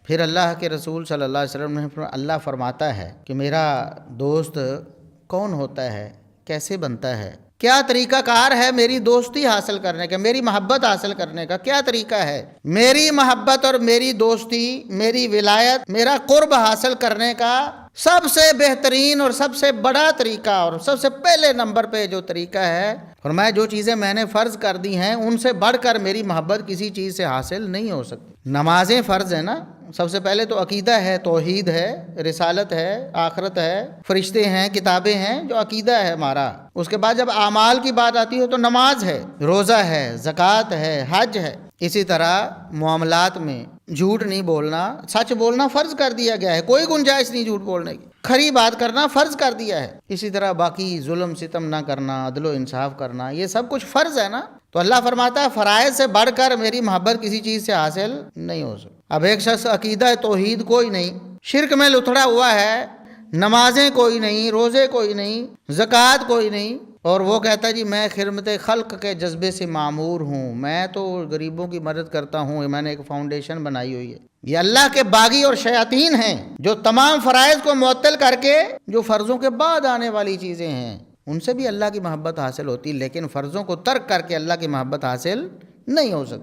پھر اللہ کے رسول صلی اللہ علیہ وسلم نے اللہ فرماتا ہے کہ میرا دوست کون ہوتا ہے، کیسے بنتا ہے، کیا طریقہ کار ہے میری دوستی حاصل کرنے کا، میری محبت حاصل کرنے کا کیا طریقہ ہے۔ میری محبت اور میری دوستی، میری ولایت، میرا قرب حاصل کرنے کا سب سے بہترین اور سب سے بڑا طریقہ اور سب سے پہلے نمبر پہ جو طریقہ ہے، فرمایا جو چیزیں میں نے فرض کر دی ہیں ان سے بڑھ کر میری محبت کسی چیز سے حاصل نہیں ہو سکتی۔ نمازیں فرض ہیں نا، سب سے پہلے تو عقیدہ ہے، توحید ہے، رسالت ہے، آخرت ہے، فرشتے ہیں، کتابیں ہیں، جو عقیدہ ہے ہمارا۔ اس کے بعد جب اعمال کی بات آتی ہے تو نماز ہے، روزہ ہے، زکوٰۃ ہے، حج ہے۔ اسی طرح معاملات میں جھوٹ نہیں بولنا، سچ بولنا فرض کر دیا گیا ہے، کوئی گنجائش نہیں جھوٹ بولنے کی، کھری بات کرنا فرض کر دیا ہے۔ اسی طرح باقی ظلم ستم نہ کرنا، عدل و انصاف کرنا، یہ سب کچھ فرض ہے نا۔ تو اللہ فرماتا ہے فرائض سے بڑھ کر میری محبت کسی چیز سے حاصل نہیں ہو سکتی۔ اب ایک شخص عقیدہ توحید کوئی نہیں، شرک میں لتھڑا ہوا ہے، نمازیں کوئی نہیں، روزے کوئی نہیں، زکوٰۃ کوئی نہیں، اور وہ کہتا ہے جی میں خدمت خلق کے جذبے سے معمور ہوں، میں تو غریبوں کی مدد کرتا ہوں، میں نے ایک فاؤنڈیشن بنائی ہوئی ہے۔ یہ اللہ کے باغی اور شیاطین ہیں جو تمام فرائض کو معطل کر کے جو فرضوں کے بعد آنے والی چیزیں ہیں ان سے بھی اللہ کی محبت حاصل ہوتی، لیکن فرضوں کو ترک کر کے اللہ کی محبت حاصل نہیں ہو سکتی۔